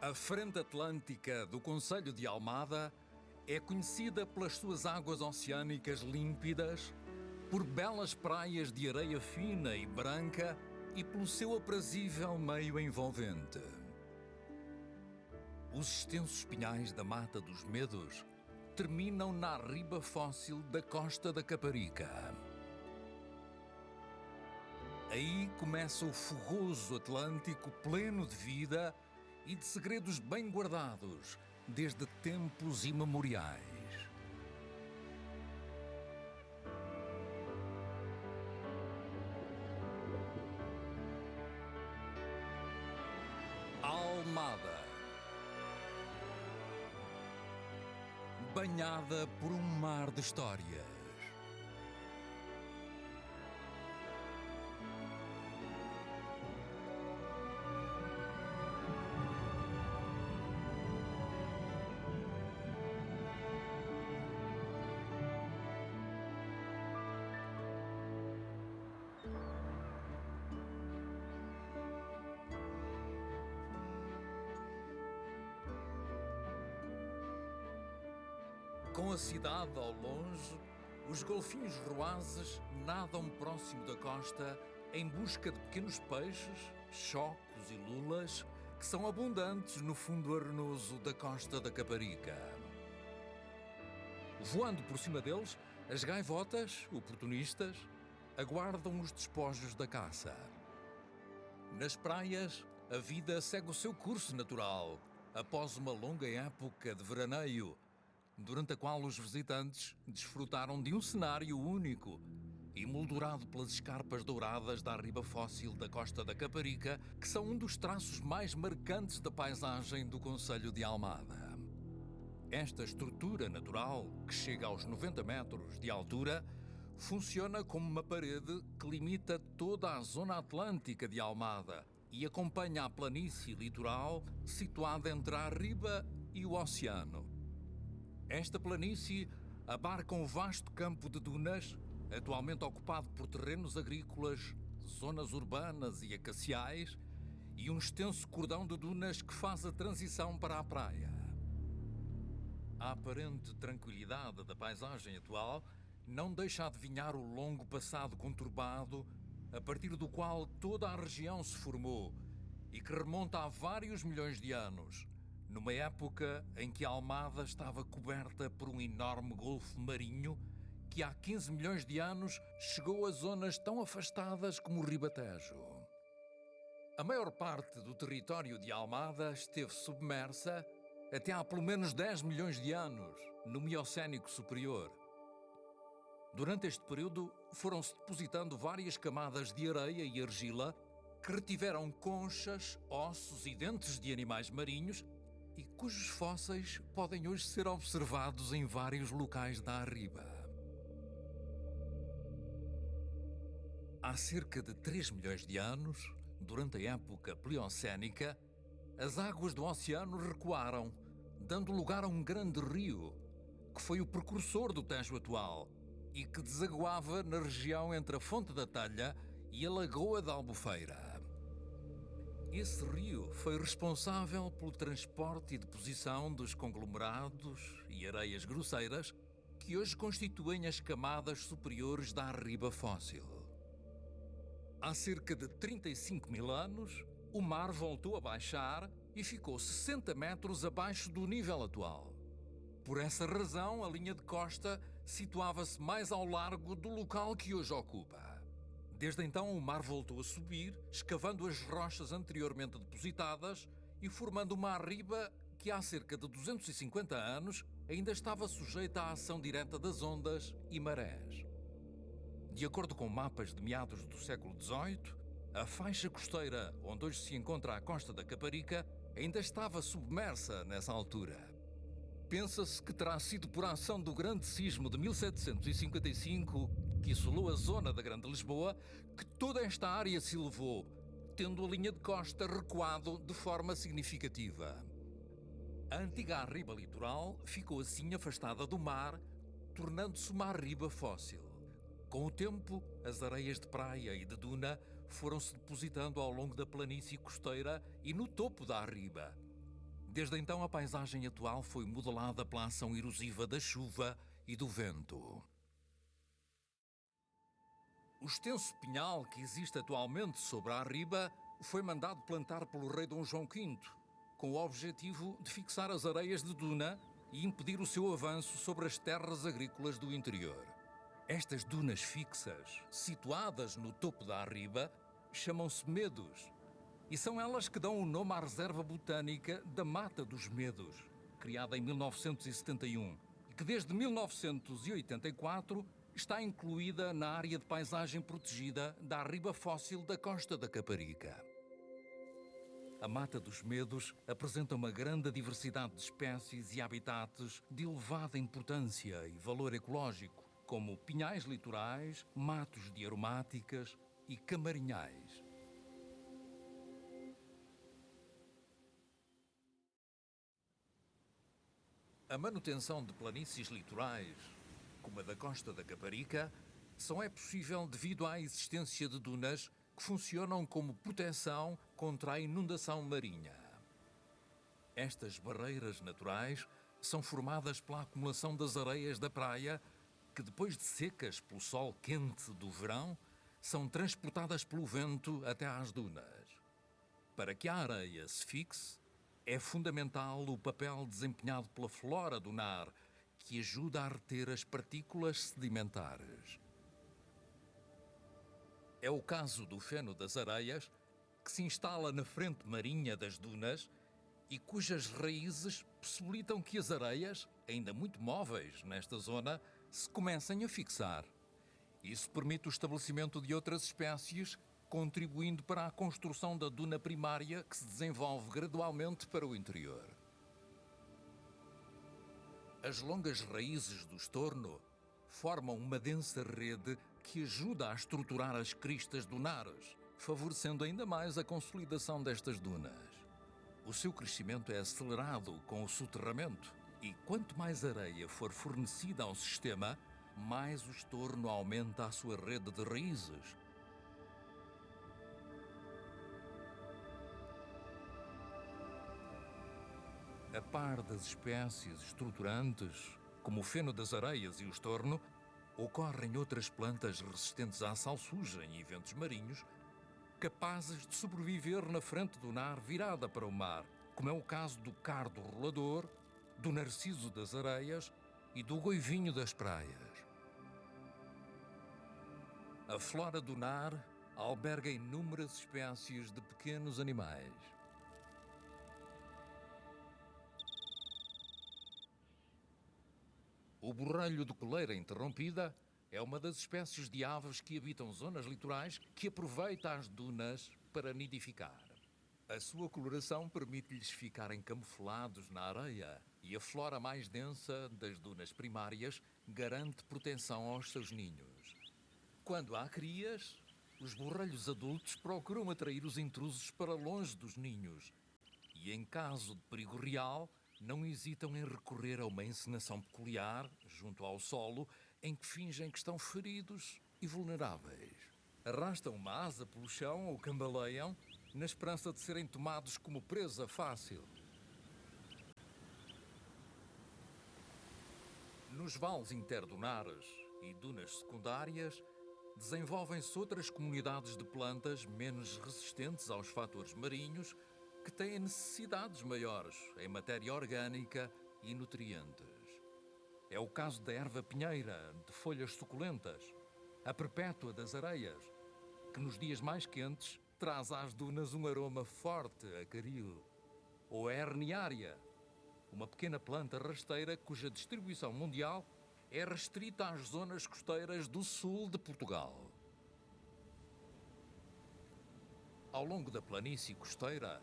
A frente atlântica do concelho de Almada é conhecida pelas suas águas oceânicas límpidas, por belas praias de areia fina e branca e pelo seu aprazível meio envolvente. Os extensos pinhais da Mata dos Medos terminam na arriba fóssil da costa da Caparica. Aí começa o fogoso Atlântico pleno de vida e de segredos bem guardados desde tempos imemoriais. Almada, banhada por um mar de histórias. Com a cidade ao longe, os golfinhos roazes nadam próximo da costa em busca de pequenos peixes, chocos e lulas que são abundantes no fundo arenoso da costa da Caparica. Voando por cima deles, as gaivotas, oportunistas, aguardam os despojos da caça. Nas praias, a vida segue o seu curso natural, após uma longa época de veraneio, durante a qual os visitantes desfrutaram de um cenário único, emoldurado pelas escarpas douradas da arriba fóssil da costa da Caparica, que são um dos traços mais marcantes da paisagem do concelho de Almada. Esta estrutura natural, que chega aos 90 metros de altura, funciona como uma parede que limita toda a zona atlântica de Almada e acompanha a planície litoral situada entre a arriba e o oceano. Esta planície abarca um vasto campo de dunas, atualmente ocupado por terrenos agrícolas, zonas urbanas e acaciais, e um extenso cordão de dunas que faz a transição para a praia. A aparente tranquilidade da paisagem atual não deixa adivinhar o longo passado conturbado, a partir do qual toda a região se formou e que remonta a vários milhões de anos, numa época em que Almada estava coberta por um enorme golfo marinho que há 15 milhões de anos chegou a zonas tão afastadas como o Ribatejo. A maior parte do território de Almada esteve submersa até há pelo menos 10 milhões de anos, no Miocénico Superior. Durante este período foram-se depositando várias camadas de areia e argila que retiveram conchas, ossos e dentes de animais marinhos e cujos fósseis podem hoje ser observados em vários locais da arriba. Há cerca de 3 milhões de anos, durante a época Pliocénica, as águas do oceano recuaram, dando lugar a um grande rio, que foi o precursor do Tejo atual e que desaguava na região entre a Fonte da Telha e a Lagoa da Albufeira. Esse rio foi responsável pelo transporte e deposição dos conglomerados e areias grosseiras que hoje constituem as camadas superiores da arriba fóssil. Há cerca de 35 mil anos, o mar voltou a baixar e ficou 60 metros abaixo do nível atual. Por essa razão, a linha de costa situava-se mais ao largo do local que hoje ocupa. Desde então, o mar voltou a subir, escavando as rochas anteriormente depositadas e formando uma arriba que há cerca de 250 anos ainda estava sujeita à ação direta das ondas e marés. De acordo com mapas de meados do século XVIII, a faixa costeira onde hoje se encontra a costa da Caparica ainda estava submersa nessa altura. Pensa-se que terá sido por ação do grande sismo de 1755, que assolou a zona da Grande Lisboa, que toda esta área se elevou, tendo a linha de costa recuado de forma significativa. A antiga arriba litoral ficou assim afastada do mar, tornando-se uma arriba fóssil. Com o tempo, as areias de praia e de duna foram-se depositando ao longo da planície costeira e no topo da arriba. Desde então, a paisagem atual foi modelada pela ação erosiva da chuva e do vento. O extenso pinhal que existe atualmente sobre a Arriba foi mandado plantar pelo rei Dom João V, com o objetivo de fixar as areias de duna e impedir o seu avanço sobre as terras agrícolas do interior. Estas dunas fixas, situadas no topo da Arriba, chamam-se medos, e são elas que dão o nome à reserva botânica da Mata dos Medos, criada em 1971, e que desde 1984 está incluída na área de paisagem protegida da Arriba Fóssil da Costa da Caparica. A Mata dos Medos apresenta uma grande diversidade de espécies e habitats de elevada importância e valor ecológico, como pinhais litorais, matos de aromáticas e camarinhais. A manutenção de planícies litorais, como a da Costa da Caparica, só é possível devido à existência de dunas que funcionam como proteção contra a inundação marinha. Estas barreiras naturais são formadas pela acumulação das areias da praia que, depois de secas pelo sol quente do verão, são transportadas pelo vento até às dunas. Para que a areia se fixe, é fundamental o papel desempenhado pela flora dunar, que ajuda a reter as partículas sedimentares. É o caso do feno das areias, que se instala na frente marinha das dunas e cujas raízes possibilitam que as areias, ainda muito móveis nesta zona, se comecem a fixar. Isso permite o estabelecimento de outras espécies, contribuindo para a construção da duna primária que se desenvolve gradualmente para o interior. As longas raízes do estorno formam uma densa rede que ajuda a estruturar as cristas dunares, favorecendo ainda mais a consolidação destas dunas. O seu crescimento é acelerado com o soterramento e quanto mais areia for fornecida ao sistema, mais o estorno aumenta a sua rede de raízes. A par das espécies estruturantes, como o feno das areias e o estorno, ocorrem outras plantas resistentes à salsugem e ventos marinhos, capazes de sobreviver na frente dunar virada para o mar, como é o caso do cardo rolador, do narciso das areias e do goivinho das praias. A flora dunar alberga inúmeras espécies de pequenos animais. O borrelho de coleira interrompida é uma das espécies de aves que habitam zonas litorais que aproveita as dunas para nidificar. A sua coloração permite-lhes ficarem camuflados na areia e a flora mais densa das dunas primárias garante proteção aos seus ninhos. Quando há crias, os borrelhos adultos procuram atrair os intrusos para longe dos ninhos e, em caso de perigo real, não hesitam em recorrer a uma encenação peculiar, junto ao solo, em que fingem que estão feridos e vulneráveis. Arrastam uma asa pelo chão ou cambaleiam, na esperança de serem tomados como presa fácil. Nos vales interdunares e dunas secundárias, desenvolvem-se outras comunidades de plantas menos resistentes aos fatores marinhos, que têm necessidades maiores em matéria orgânica e nutrientes. É o caso da erva pinheira, de folhas suculentas, a perpétua das areias, que nos dias mais quentes traz às dunas um aroma forte a caril, ou a herniária, uma pequena planta rasteira cuja distribuição mundial é restrita às zonas costeiras do sul de Portugal. Ao longo da planície costeira,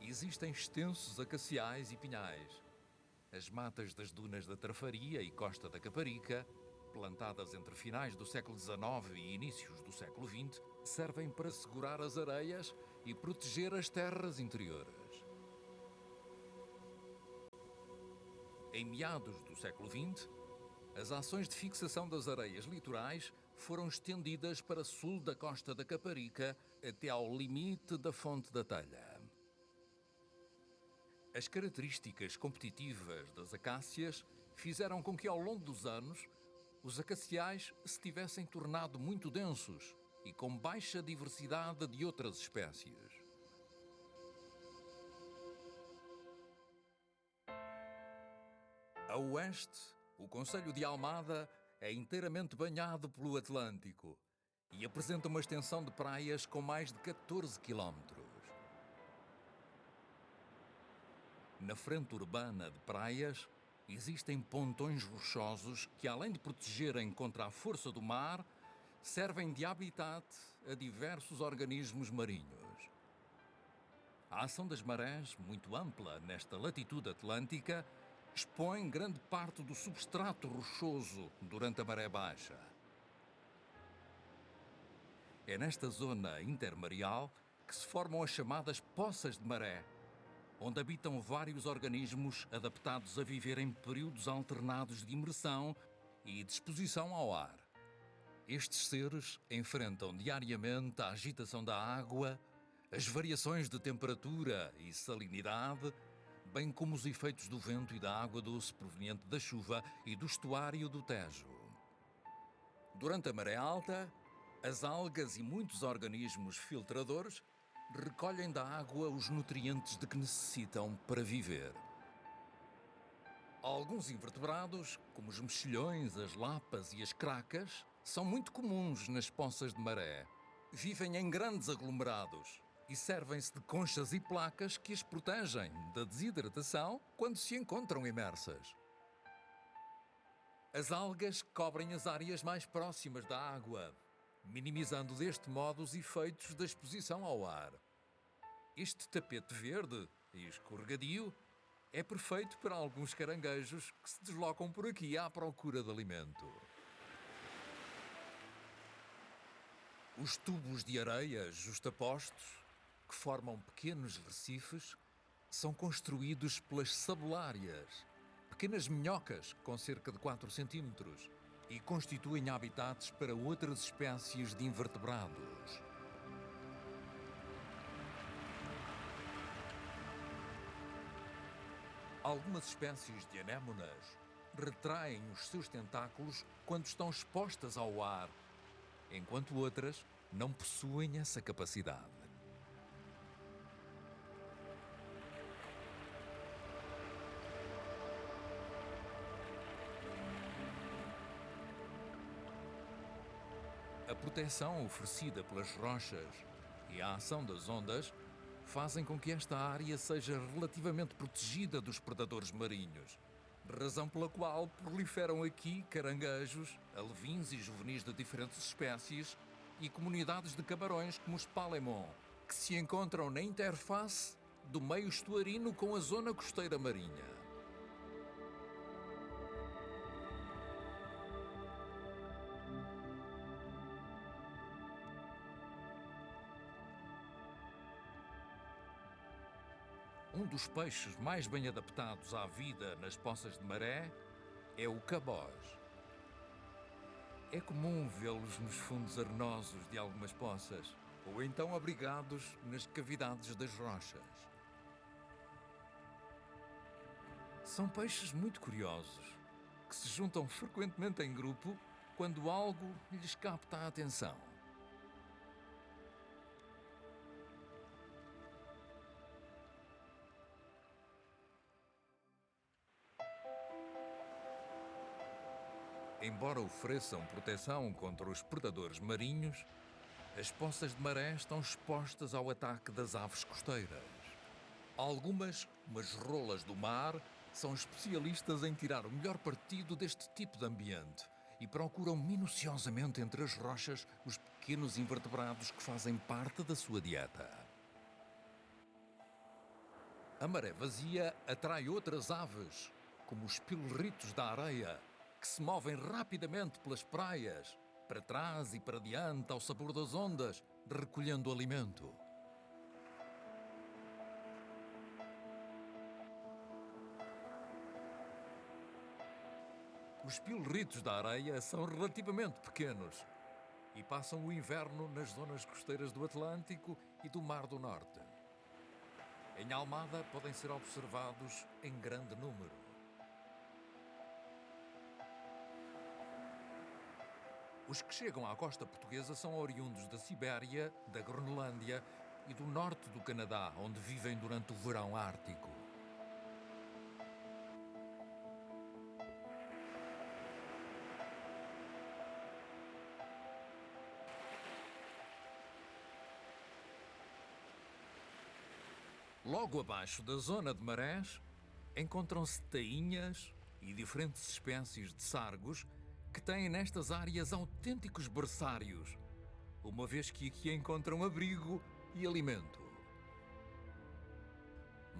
existem extensos acaciais e pinhais. As matas das dunas da Trafaria e Costa da Caparica, plantadas entre finais do século XIX e inícios do século XX, servem para segurar as areias e proteger as terras interiores. Em meados do século XX, as ações de fixação das areias litorais foram estendidas para sul da Costa da Caparica até ao limite da Fonte da Telha. As características competitivas das acácias fizeram com que, ao longo dos anos, os acaciais se tivessem tornado muito densos e com baixa diversidade de outras espécies. A oeste, o concelho de Almada é inteiramente banhado pelo Atlântico e apresenta uma extensão de praias com mais de 14 quilómetros. Na frente urbana de praias, existem pontões rochosos que, além de protegerem contra a força do mar, servem de habitat a diversos organismos marinhos. A ação das marés, muito ampla nesta latitude atlântica, expõe grande parte do substrato rochoso durante a maré baixa. É nesta zona intermareal que se formam as chamadas poças de maré, onde habitam vários organismos adaptados a viver em períodos alternados de imersão e de exposição ao ar. Estes seres enfrentam diariamente a agitação da água, as variações de temperatura e salinidade, bem como os efeitos do vento e da água doce proveniente da chuva e do estuário do Tejo. Durante a maré alta, as algas e muitos organismos filtradores recolhem da água os nutrientes de que necessitam para viver. Alguns invertebrados, como os mexilhões, as lapas e as cracas, são muito comuns nas poças de maré. Vivem em grandes aglomerados e servem-se de conchas e placas que as protegem da desidratação quando se encontram imersas. As algas cobrem as áreas mais próximas da água, minimizando deste modo os efeitos da exposição ao ar. Este tapete verde e escorregadio é perfeito para alguns caranguejos que se deslocam por aqui à procura de alimento. Os tubos de areia justapostos, que formam pequenos recifes, são construídos pelas sabelárias, pequenas minhocas com cerca de 4 centímetros, e constituem habitats para outras espécies de invertebrados. Algumas espécies de anémonas retraem os seus tentáculos quando estão expostas ao ar, enquanto outras não possuem essa capacidade. A proteção oferecida pelas rochas e a ação das ondas fazem com que esta área seja relativamente protegida dos predadores marinhos, razão pela qual proliferam aqui caranguejos, alevins e juvenis de diferentes espécies e comunidades de camarões como os palemon, que se encontram na interface do meio estuarino com a zona costeira marinha. Um dos peixes mais bem adaptados à vida nas poças de maré é o caboz. É comum vê-los nos fundos arenosos de algumas poças, ou então abrigados nas cavidades das rochas. São peixes muito curiosos, que se juntam frequentemente em grupo quando algo lhes capta a atenção. Embora ofereçam proteção contra os predadores marinhos, as poças de maré estão expostas ao ataque das aves costeiras. Algumas, como as rolas do mar, são especialistas em tirar o melhor partido deste tipo de ambiente e procuram minuciosamente entre as rochas os pequenos invertebrados que fazem parte da sua dieta. A maré vazia atrai outras aves, como os pilorritos da areia, que se movem rapidamente pelas praias, para trás e para diante ao sabor das ondas, recolhendo alimento. Os pilorritos da areia são relativamente pequenos e passam o inverno nas zonas costeiras do Atlântico e do Mar do Norte. Em Almada podem ser observados em grande número. Os que chegam à costa portuguesa são oriundos da Sibéria, da Groenlândia e do norte do Canadá, onde vivem durante o verão ártico. Logo abaixo da zona de marés, encontram-se tainhas e diferentes espécies de sargos que têm nestas áreas autênticos berçários, uma vez que aqui encontram abrigo e alimento.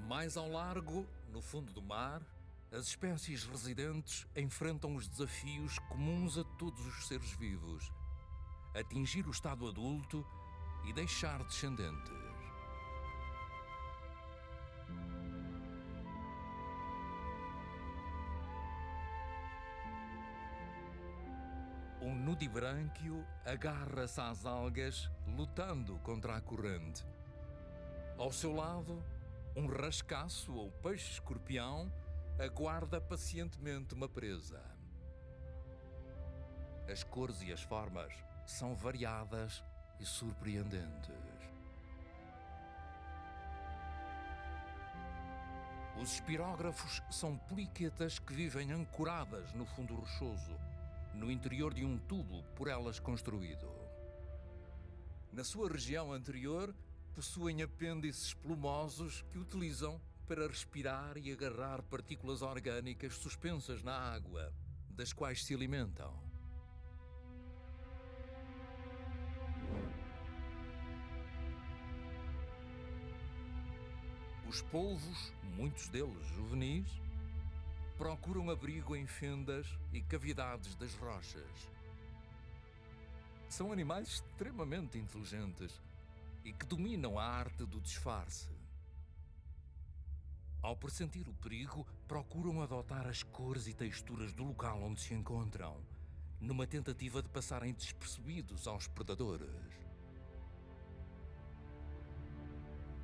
Mais ao largo, no fundo do mar, as espécies residentes enfrentam os desafios comuns a todos os seres vivos: atingir o estado adulto e deixar descendentes. Um nudibranquio agarra-se às algas, lutando contra a corrente. Ao seu lado, um rascaço ou peixe-escorpião aguarda pacientemente uma presa. As cores e as formas são variadas e surpreendentes. Os espirógrafos são poliquetas que vivem ancoradas no fundo rochoso, no interior de um tubo por elas construído. Na sua região anterior, possuem apêndices plumosos que utilizam para respirar e agarrar partículas orgânicas suspensas na água, das quais se alimentam. Os polvos, muitos deles juvenis, procuram abrigo em fendas e cavidades das rochas. São animais extremamente inteligentes e que dominam a arte do disfarce. Ao pressentir o perigo, procuram adotar as cores e texturas do local onde se encontram, numa tentativa de passarem despercebidos aos predadores.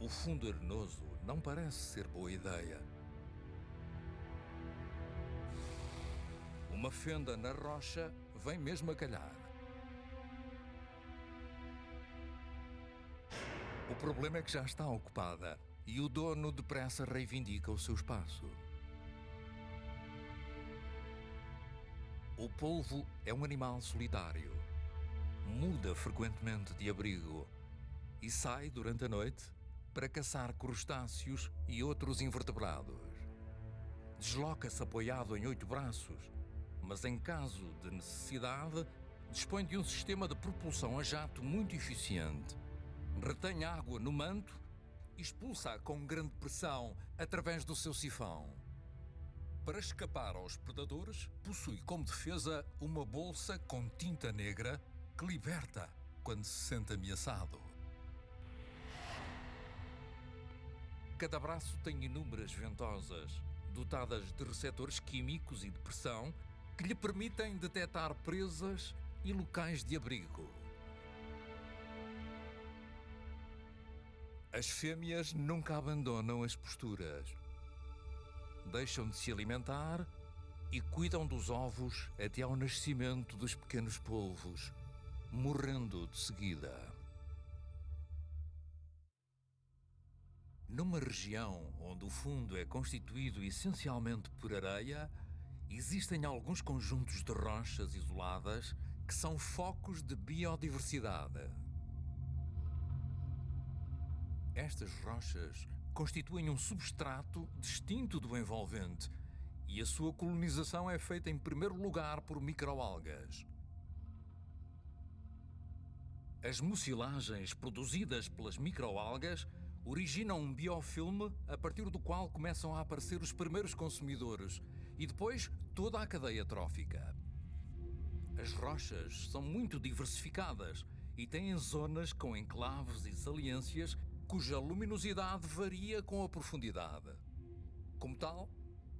O fundo arenoso não parece ser boa ideia. Uma fenda na rocha vem mesmo a calhar. O problema é que já está ocupada e o dono depressa reivindica o seu espaço. O polvo é um animal solitário. Muda frequentemente de abrigo e sai durante a noite para caçar crustáceos e outros invertebrados. Desloca-se apoiado em 8 braços, mas em caso de necessidade, dispõe de um sistema de propulsão a jato muito eficiente. Retém água no manto e expulsa-a com grande pressão através do seu sifão. Para escapar aos predadores, possui como defesa uma bolsa com tinta negra que liberta quando se sente ameaçado. Cada braço tem inúmeras ventosas, dotadas de receptores químicos e de pressão, que lhe permitem detectar presas e locais de abrigo. As fêmeas nunca abandonam as posturas. Deixam de se alimentar e cuidam dos ovos até ao nascimento dos pequenos polvos, morrendo de seguida. Numa região onde o fundo é constituído essencialmente por areia, existem alguns conjuntos de rochas isoladas que são focos de biodiversidade. Estas rochas constituem um substrato distinto do envolvente e a sua colonização é feita em primeiro lugar por microalgas. As mucilagens produzidas pelas microalgas originam um biofilme a partir do qual começam a aparecer os primeiros consumidores e depois toda a cadeia trófica. As rochas são muito diversificadas e têm zonas com enclaves e saliências cuja luminosidade varia com a profundidade. Como tal,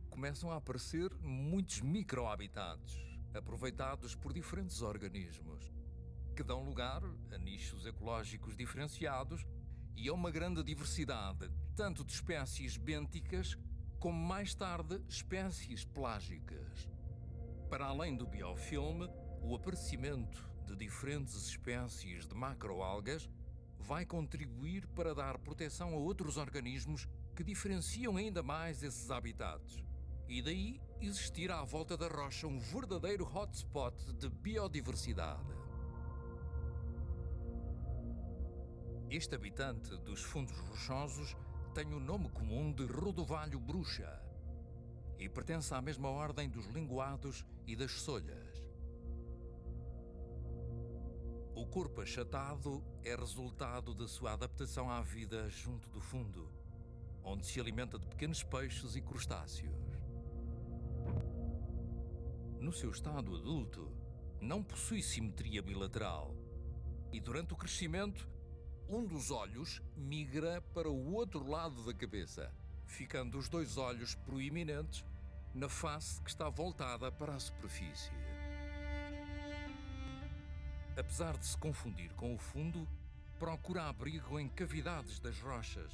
começam a aparecer muitos microhabitats, aproveitados por diferentes organismos, que dão lugar a nichos ecológicos diferenciados e a uma grande diversidade, tanto de espécies bênticas como mais tarde espécies pelágicas. Para além do biofilme, o aparecimento de diferentes espécies de macroalgas vai contribuir para dar proteção a outros organismos que diferenciam ainda mais esses habitats. E daí existir à volta da rocha um verdadeiro hotspot de biodiversidade. Este habitante dos fundos rochosos tem o nome comum de rodovalho bruxa e pertence à mesma ordem dos linguados e das solhas. O corpo achatado é resultado da sua adaptação à vida junto do fundo, onde se alimenta de pequenos peixes e crustáceos. No seu estado adulto, não possui simetria bilateral e durante o crescimento, um dos olhos migra para o outro lado da cabeça, ficando os dois olhos proeminentes na face que está voltada para a superfície. Apesar de se confundir com o fundo, procura abrigo em cavidades das rochas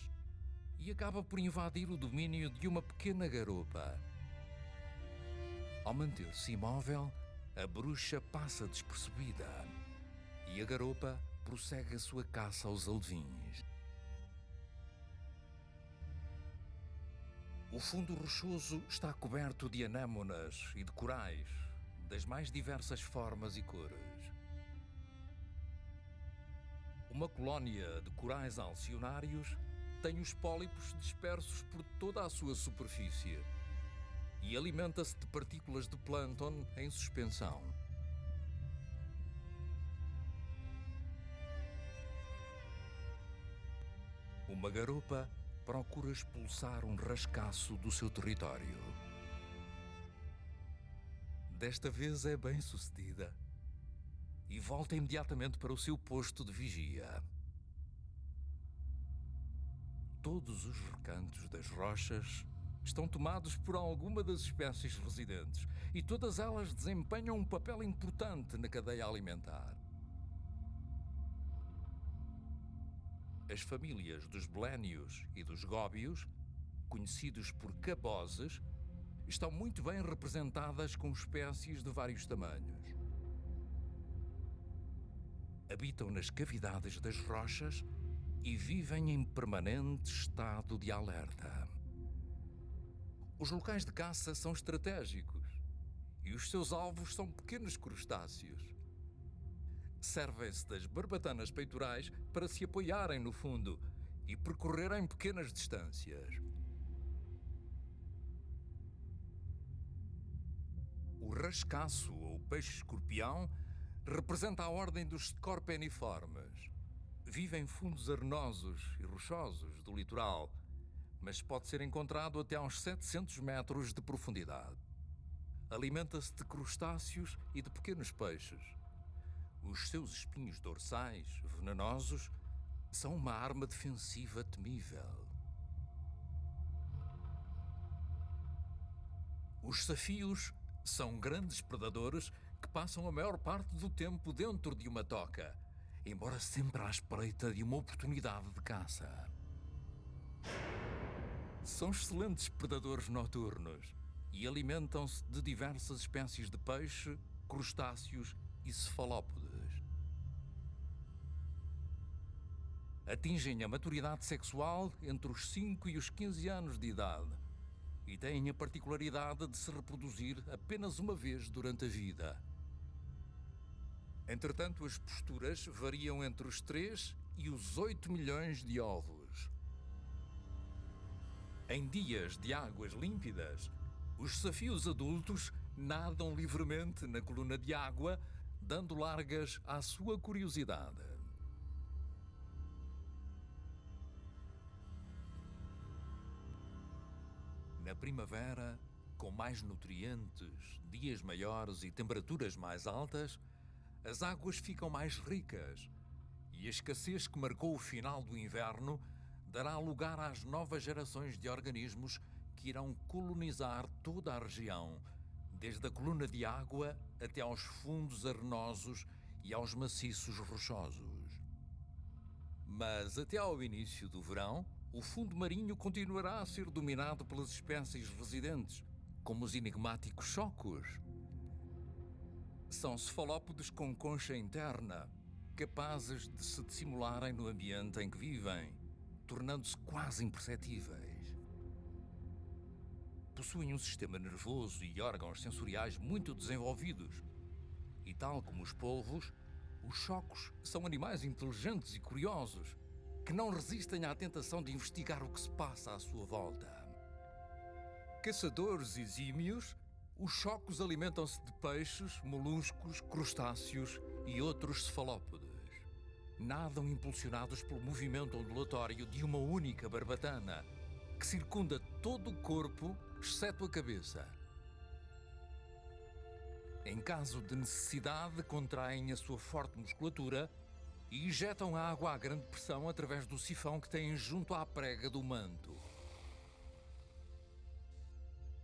e acaba por invadir o domínio de uma pequena garopa. Ao manter-se imóvel, a bruxa passa despercebida e a garopa prossegue a sua caça aos alevins. O fundo rochoso está coberto de anêmonas e de corais, das mais diversas formas e cores. Uma colónia de corais alcionários tem os pólipos dispersos por toda a sua superfície e alimenta-se de partículas de plâncton em suspensão. Uma garopa procura expulsar um rascaço do seu território. Desta vez é bem-sucedida e volta imediatamente para o seu posto de vigia. Todos os recantos das rochas estão tomados por alguma das espécies residentes e todas elas desempenham um papel importante na cadeia alimentar. As famílias dos belénios e dos góbios, conhecidos por cabozes, estão muito bem representadas com espécies de vários tamanhos. Habitam nas cavidades das rochas e vivem em permanente estado de alerta. Os locais de caça são estratégicos e os seus alvos são pequenos crustáceos. Servem-se das barbatanas peitorais para se apoiarem no fundo e percorrerem pequenas distâncias. O rascaço, ou peixe-escorpião, representa a ordem dos scorpeniformes. Vive em fundos arenosos e rochosos do litoral, mas pode ser encontrado até aos 700 metros de profundidade. Alimenta-se de crustáceos e de pequenos peixes. Os seus espinhos dorsais, venenosos, são uma arma defensiva temível. Os safios são grandes predadores que passam a maior parte do tempo dentro de uma toca, embora sempre à espreita de uma oportunidade de caça. São excelentes predadores noturnos e alimentam-se de diversas espécies de peixe, crustáceos e cefalópodes. Atingem a maturidade sexual entre os 5 e os 15 anos de idade e têm a particularidade de se reproduzir apenas uma vez durante a vida. Entretanto, as posturas variam entre os 3 e os 8 milhões de ovos. Em dias de águas límpidas, os safios adultos nadam livremente na coluna de água, dando largas à sua curiosidade. Na primavera, com mais nutrientes, dias maiores e temperaturas mais altas, as águas ficam mais ricas e a escassez que marcou o final do inverno dará lugar às novas gerações de organismos que irão colonizar toda a região, desde a coluna de água até aos fundos arenosos e aos maciços rochosos. Mas até ao início do verão, o fundo marinho continuará a ser dominado pelas espécies residentes, como os enigmáticos chocos. São cefalópodes com concha interna, capazes de se dissimularem no ambiente em que vivem, tornando-se quase imperceptíveis. Possuem um sistema nervoso e órgãos sensoriais muito desenvolvidos. E tal como os polvos, os chocos são animais inteligentes e curiosos, que não resistem à tentação de investigar o que se passa à sua volta. Caçadores exímios, os chocos alimentam-se de peixes, moluscos, crustáceos e outros cefalópodes. Nadam impulsionados pelo movimento ondulatório de uma única barbatana, que circunda todo o corpo, exceto a cabeça. Em caso de necessidade, contraem a sua forte musculatura e injetam água à grande pressão através do sifão que têm junto à prega do manto.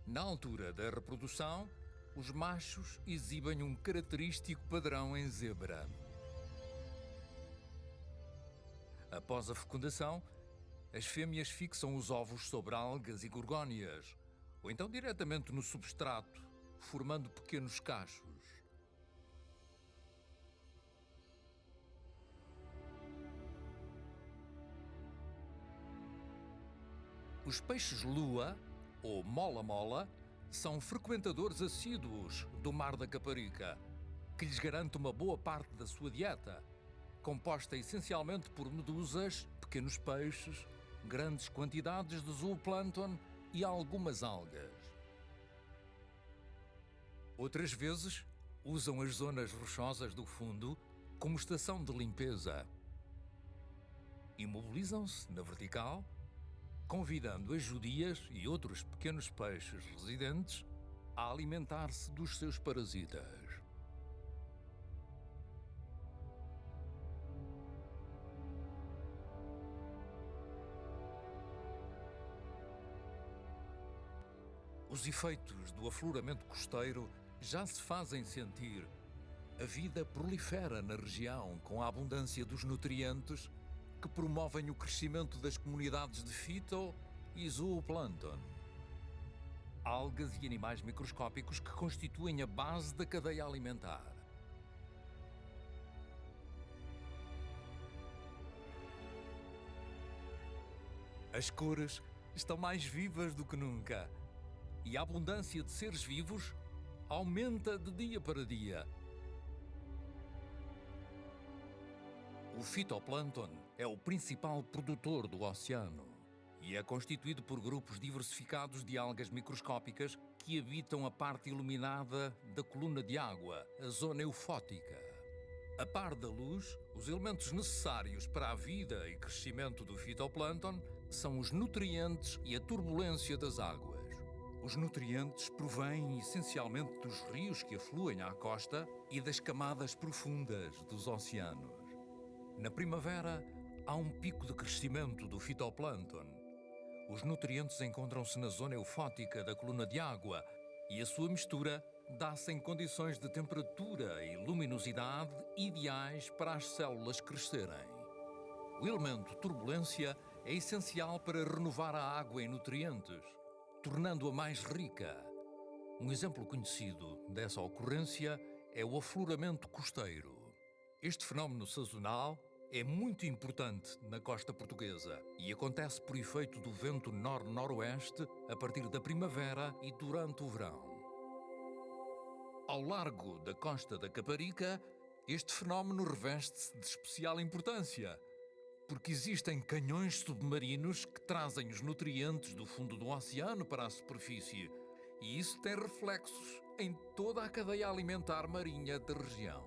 Na altura da reprodução, os machos exibem um característico padrão em zebra. Após a fecundação, as fêmeas fixam os ovos sobre algas e gorgónias, ou então diretamente no substrato, formando pequenos cachos. Os peixes-lua, ou mola-mola, são frequentadores assíduos do Mar da Caparica, que lhes garante uma boa parte da sua dieta, composta essencialmente por medusas, pequenos peixes, grandes quantidades de zooplâncton e algumas algas. Outras vezes, usam as zonas rochosas do fundo como estação de limpeza. Imobilizam-se na vertical, convidando as judias e outros pequenos peixes residentes a alimentar-se dos seus parasitas. Os efeitos do afloramento costeiro já se fazem sentir. A vida prolifera na região com a abundância dos nutrientes que promovem o crescimento das comunidades de fito e zooplâncton. Algas e animais microscópicos que constituem a base da cadeia alimentar. As cores estão mais vivas do que nunca e a abundância de seres vivos aumenta de dia para dia. O fitoplâncton é o principal produtor do oceano e é constituído por grupos diversificados de algas microscópicas que habitam a parte iluminada da coluna de água, a zona eufótica. A par da luz, os elementos necessários para a vida e crescimento do fitoplâncton são os nutrientes e a turbulência das águas. Os nutrientes provêm essencialmente dos rios que afluem à costa e das camadas profundas dos oceanos. Na primavera, há um pico de crescimento do fitoplâncton. Os nutrientes encontram-se na zona eufótica da coluna de água e a sua mistura dá-se em condições de temperatura e luminosidade ideais para as células crescerem. O elemento turbulência é essencial para renovar a água em nutrientes, tornando-a mais rica. Um exemplo conhecido dessa ocorrência é o afloramento costeiro. Este fenómeno sazonal é muito importante na costa portuguesa e acontece por efeito do vento nor-noroeste a partir da primavera e durante o verão. Ao largo da costa da Caparica, este fenómeno reveste-se de especial importância, porque existem canhões submarinos que trazem os nutrientes do fundo do oceano para a superfície, e isso tem reflexos em toda a cadeia alimentar marinha da região.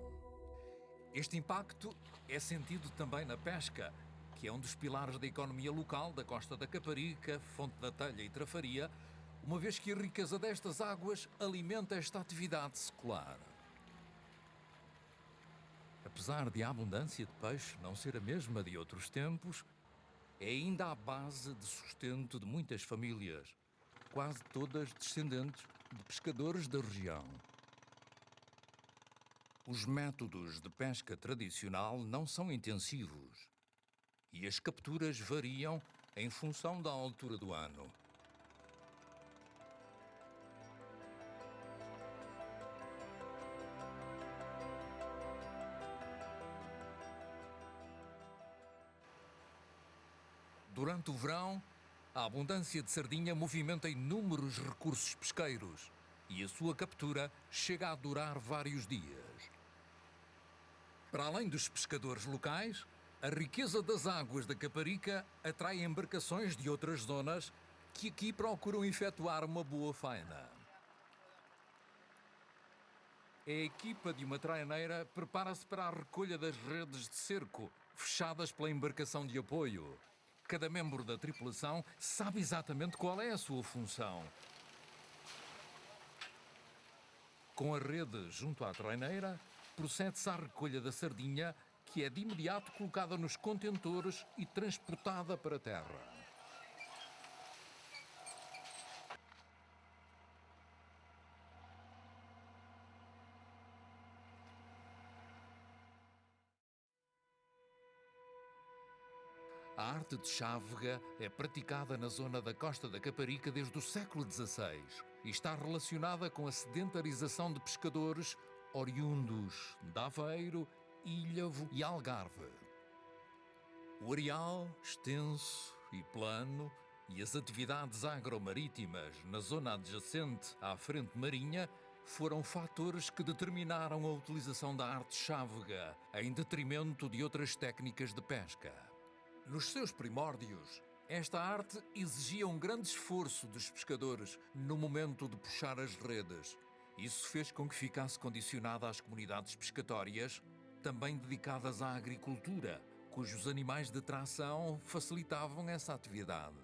Este impacto é sentido também na pesca, que é um dos pilares da economia local da costa da Caparica, Fonte da Telha e Trafaria, uma vez que a riqueza destas águas alimenta esta atividade secular. Apesar de a abundância de peixe não ser a mesma de outros tempos, é ainda a base de sustento de muitas famílias, quase todas descendentes de pescadores da região. Os métodos de pesca tradicional não são intensivos e e as capturas variam em função da altura do ano. Durante o verão, a abundância de sardinha movimenta inúmeros recursos pesqueiros e a sua captura chega a durar vários dias. Para além dos pescadores locais, a riqueza das águas da Caparica atrai embarcações de outras zonas que aqui procuram efetuar uma boa faina. A equipa de uma traineira prepara-se para a recolha das redes de cerco, fechadas pela embarcação de apoio. Cada membro da tripulação sabe exatamente qual é a sua função. Com a rede junto à traineira, procede-se à recolha da sardinha, que é de imediato colocada nos contentores e transportada para a terra. A arte de chávega é praticada na zona da costa da Caparica desde o século XVI e está relacionada com a sedentarização de pescadores oriundos de Aveiro, Ilhavo e Algarve. O areal, extenso e plano, e as atividades agromarítimas na zona adjacente à frente marinha foram fatores que determinaram a utilização da arte chávega em detrimento de outras técnicas de pesca. Nos seus primórdios, esta arte exigia um grande esforço dos pescadores no momento de puxar as redes. Isso fez com que ficasse condicionada às comunidades pescatórias, também dedicadas à agricultura, cujos animais de tração facilitavam essa atividade.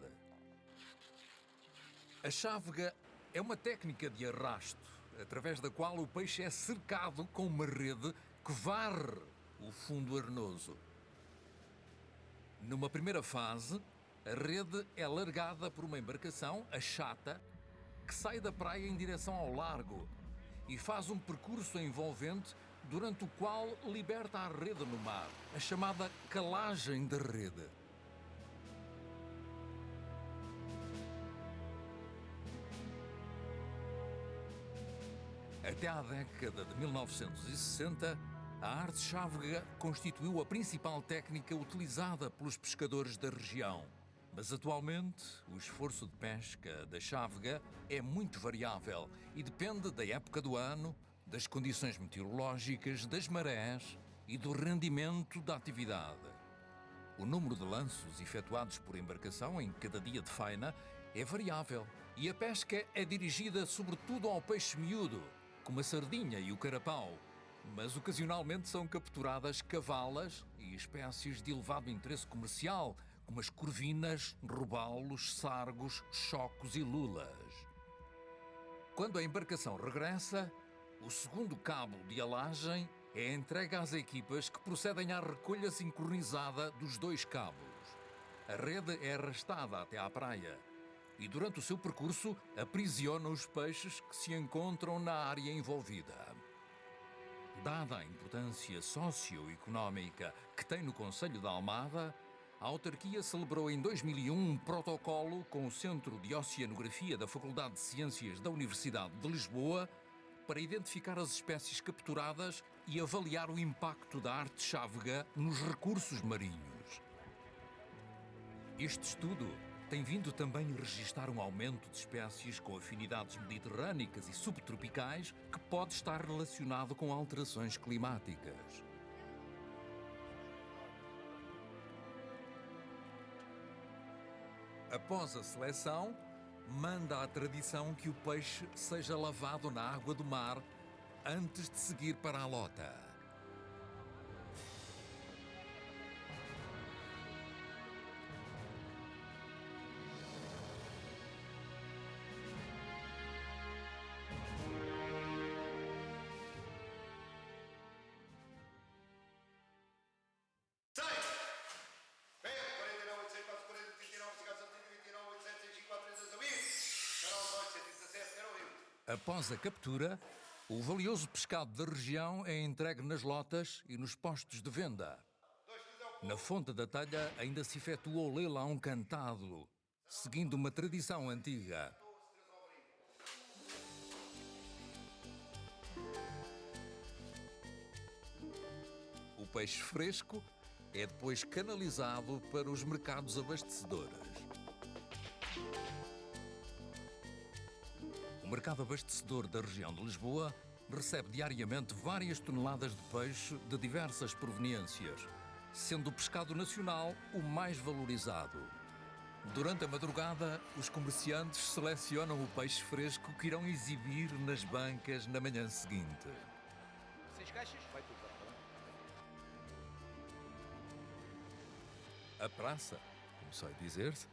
A chávega é uma técnica de arrasto, através da qual o peixe é cercado com uma rede que varre o fundo arenoso. Numa primeira fase, a rede é largada por uma embarcação, a chata, que sai da praia em direção ao largo e faz um percurso envolvente durante o qual liberta a rede no mar, a chamada calagem da rede. Até à década de 1960, a arte chávega constituiu a principal técnica utilizada pelos pescadores da região. Mas atualmente, o esforço de pesca da chávega é muito variável e depende da época do ano, das condições meteorológicas, das marés e do rendimento da atividade. O número de lanços efetuados por embarcação em cada dia de faina é variável e a pesca é dirigida sobretudo ao peixe miúdo, como a sardinha e o carapau, mas ocasionalmente são capturadas cavalas e espécies de elevado interesse comercial, como as corvinas, robalos, sargos, chocos e lulas. Quando a embarcação regressa, o segundo cabo de alagem é entregue às equipas que procedem à recolha sincronizada dos dois cabos. A rede é arrastada até à praia e, durante o seu percurso, aprisiona os peixes que se encontram na área envolvida. Dada a importância socioeconómica que tem no concelho de Almada, a autarquia celebrou em 2001 um protocolo com o Centro de Oceanografia da Faculdade de Ciências da Universidade de Lisboa para identificar as espécies capturadas e avaliar o impacto da arte chávega nos recursos marinhos. Este estudo tem vindo também a registar um aumento de espécies com afinidades mediterrânicas e subtropicais que pode estar relacionado com alterações climáticas. Após a seleção, manda a tradição que o peixe seja lavado na água do mar antes de seguir para a lota. Após a captura, o valioso pescado da região é entregue nas lotas e nos postos de venda. Na Fonte da Telha ainda se efetua o leilão cantado, seguindo uma tradição antiga. O peixe fresco é depois canalizado para os mercados abastecedores. O mercado abastecedor da região de Lisboa recebe diariamente várias toneladas de peixe de diversas proveniências, sendo o pescado nacional o mais valorizado. Durante a madrugada, os comerciantes selecionam o peixe fresco que irão exibir nas bancas na manhã seguinte. 6 caixas? Vai tudo. A praça, como sai dizer-se,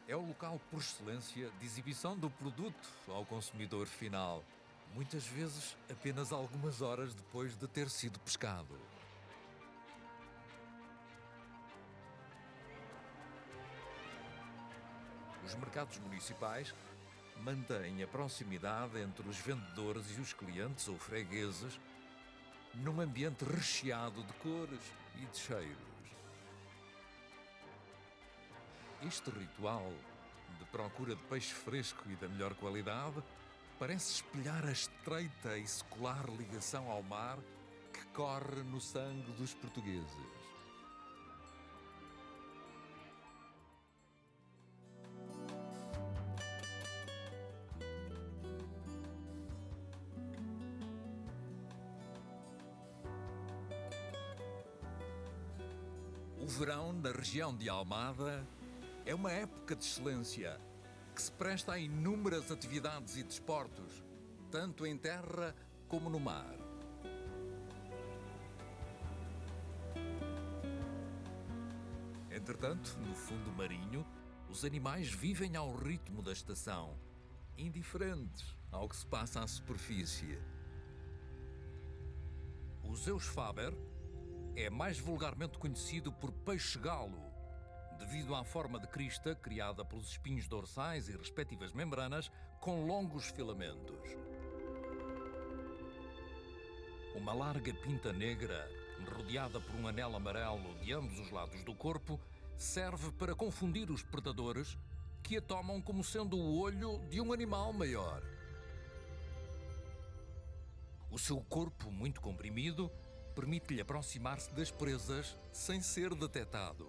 é o local por excelência de exibição do produto ao consumidor final, muitas vezes apenas algumas horas depois de ter sido pescado. Os mercados municipais mantêm a proximidade entre os vendedores e os clientes ou fregueses num ambiente recheado de cores e de cheiros. Este ritual de procura de peixe fresco e da melhor qualidade parece espelhar a estreita e secular ligação ao mar que corre no sangue dos portugueses. O verão na região de Almada é uma época de excelência que se presta a inúmeras atividades e desportos, tanto em terra como no mar. Entretanto, no fundo marinho, os animais vivem ao ritmo da estação, indiferentes ao que se passa à superfície. O Zeus faber é mais vulgarmente conhecido por peixe-galo, devido à forma de crista criada pelos espinhos dorsais e respectivas membranas com longos filamentos. Uma larga pinta negra, rodeada por um anel amarelo de ambos os lados do corpo, serve para confundir os predadores que a tomam como sendo o olho de um animal maior. O seu corpo muito comprimido permite-lhe aproximar-se das presas sem ser detectado.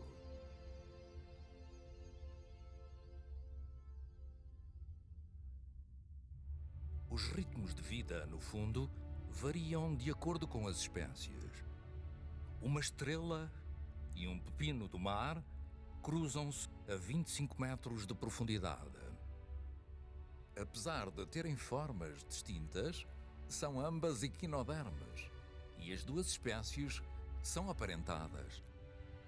Os ritmos de vida, no fundo, variam de acordo com as espécies. Uma estrela e um pepino do mar cruzam-se a 25 metros de profundidade. Apesar de terem formas distintas, são ambas equinodermes e as duas espécies são aparentadas.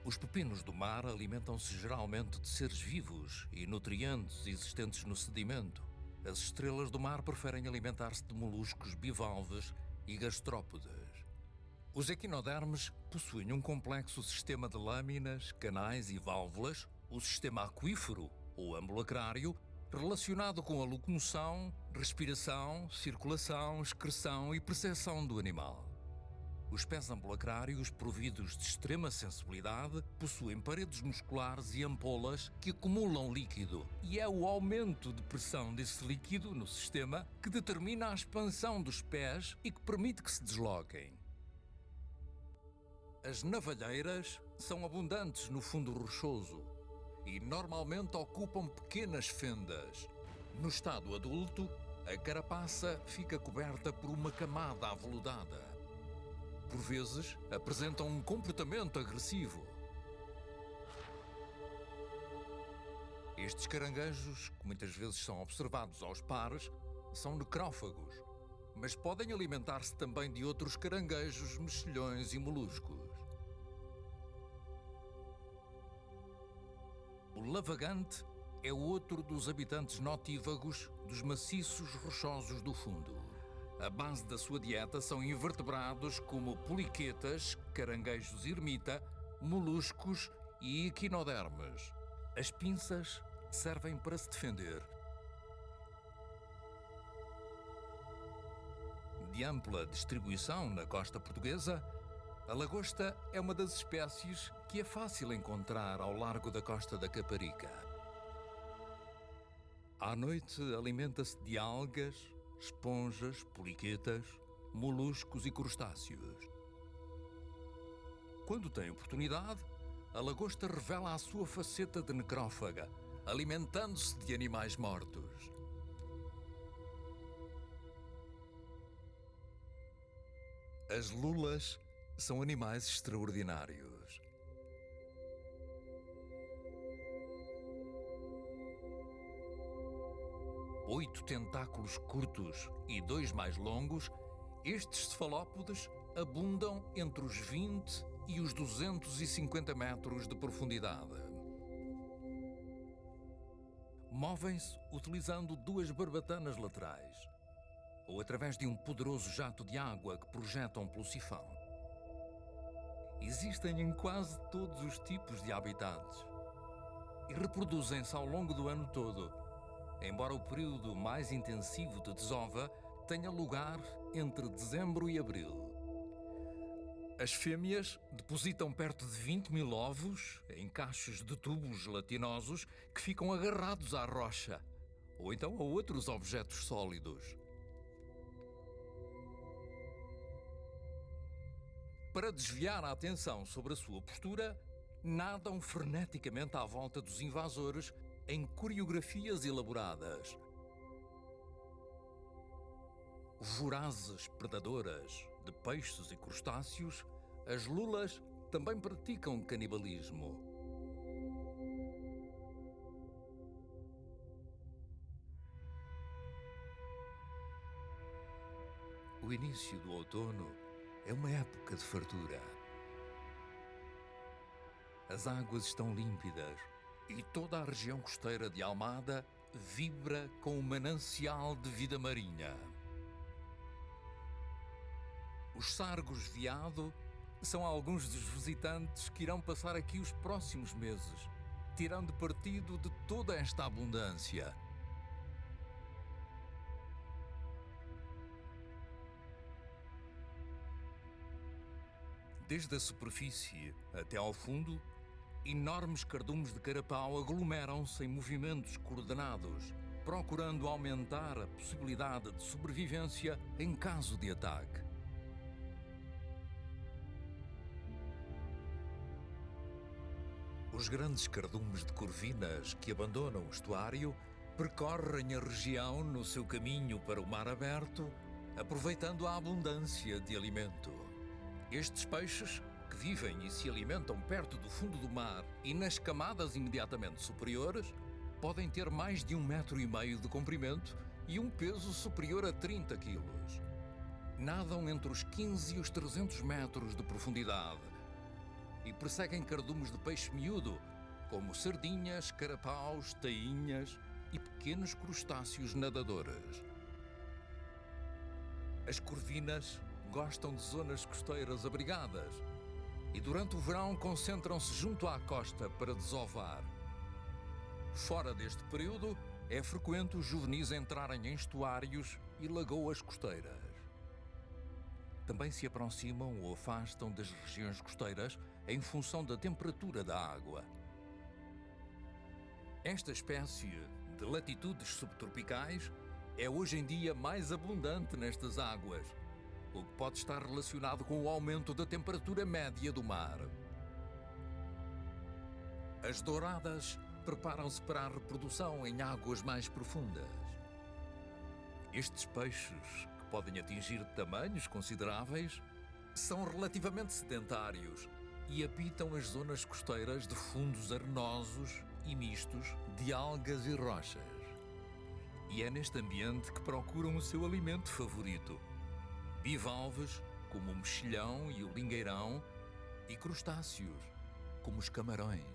Os pepinos do mar alimentam-se geralmente de seres vivos e nutrientes existentes no sedimento. As estrelas do mar preferem alimentar-se de moluscos bivalves e gastrópodes. Os equinodermes possuem um complexo sistema de lâminas, canais e válvulas, o sistema aquífero ou ambulacrário, relacionado com a locomoção, respiração, circulação, excreção e percepção do animal. Os pés ambulacrários, providos de extrema sensibilidade, possuem paredes musculares e ampolas que acumulam líquido, e é o aumento de pressão desse líquido no sistema que determina a expansão dos pés e que permite que se desloquem. As navalheiras são abundantes no fundo rochoso e normalmente ocupam pequenas fendas. No estado adulto, a carapaça fica coberta por uma camada aveludada. Por vezes, apresentam um comportamento agressivo. Estes caranguejos, que muitas vezes são observados aos pares, são necrófagos, mas podem alimentar-se também de outros caranguejos, mexilhões e moluscos. O lavagante é outro dos habitantes notívagos dos maciços rochosos do fundo. A base da sua dieta são invertebrados como poliquetas, caranguejos ermita, moluscos e equinodermes. As pinças servem para se defender. De ampla distribuição na costa portuguesa, A lagosta é uma das espécies que é fácil encontrar ao largo da costa da Caparica. À noite alimenta-se de algas, esponjas, poliquetas, moluscos e crustáceos. Quando tem oportunidade, a lagosta revela a sua faceta de necrófaga, alimentando-se de animais mortos. As lulas são animais extraordinários. Oito tentáculos curtos e 2 mais longos, estes cefalópodes abundam entre os 20 e os 250 metros de profundidade. Movem-se utilizando 2 barbatanas laterais, ou através de um poderoso jato de água que projetam pelo sifão. Existem em quase todos os tipos de habitats e reproduzem-se ao longo do ano todo, embora o período mais intensivo de desova tenha lugar entre dezembro e abril. As fêmeas depositam perto de 20.000 ovos em cachos de tubos gelatinosos que ficam agarrados à rocha ou então a outros objetos sólidos. Para desviar a atenção sobre a sua postura, nadam freneticamente à volta dos invasores em coreografias elaboradas. Vorazes predadoras de peixes e crustáceos, as lulas também praticam canibalismo. O início do outono é uma época de fartura. As águas estão límpidas e toda a região costeira de Almada vibra com um manancial de vida marinha. Os sargos veado são alguns dos visitantes que irão passar aqui os próximos meses, tirando partido de toda esta abundância. Desde a superfície até ao fundo, enormes cardumes de carapau aglomeram-se em movimentos coordenados, procurando aumentar a possibilidade de sobrevivência em caso de ataque. Os grandes cardumes de corvinas que abandonam o estuário percorrem a região no seu caminho para o mar aberto, aproveitando a abundância de alimento. Estes peixes, que vivem e se alimentam perto do fundo do mar e nas camadas imediatamente superiores, podem ter mais de 1,5 metro de comprimento e um peso superior a 30 quilos. Nadam entre os 15 e os 300 metros de profundidade e perseguem cardumes de peixe miúdo, como sardinhas, carapaus, tainhas e pequenos crustáceos nadadores. As corvinas gostam de zonas costeiras abrigadas e durante o verão concentram-se junto à costa para desovar. Fora deste período, é frequente os juvenis entrarem em estuários e lagoas costeiras. Também se aproximam ou afastam das regiões costeiras em função da temperatura da água. Esta espécie, de latitudes subtropicais, é hoje em dia mais abundante nestas águas, o que pode estar relacionado com o aumento da temperatura média do mar. As douradas preparam-se para a reprodução em águas mais profundas. Estes peixes, que podem atingir tamanhos consideráveis, são relativamente sedentários e habitam as zonas costeiras de fundos arenosos e mistos de algas e rochas. E é neste ambiente que procuram o seu alimento favorito: bivalves, como o mexilhão e o lingueirão, e crustáceos, como os camarões.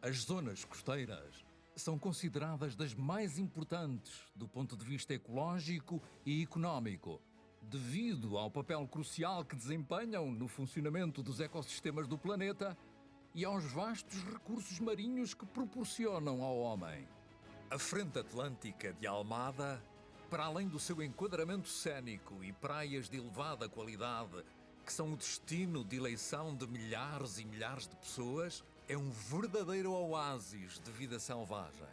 As zonas costeiras são consideradas das mais importantes do ponto de vista ecológico e económico, devido ao papel crucial que desempenham no funcionamento dos ecossistemas do planeta e aos vastos recursos marinhos que proporcionam ao homem. A Frente Atlântica de Almada para além do seu enquadramento cênico e praias de elevada qualidade, que são o destino de eleição de milhares e milhares de pessoas, é um verdadeiro oásis de vida selvagem.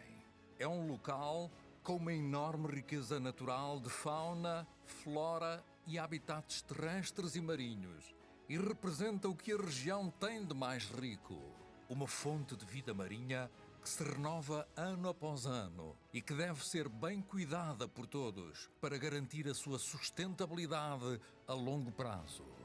É um local com uma enorme riqueza natural de fauna, flora e habitats terrestres e marinhos, e representa o que a região tem de mais rico: uma fonte de vida marinha que se renova ano após ano e que deve ser bem cuidada por todos para garantir a sua sustentabilidade a longo prazo.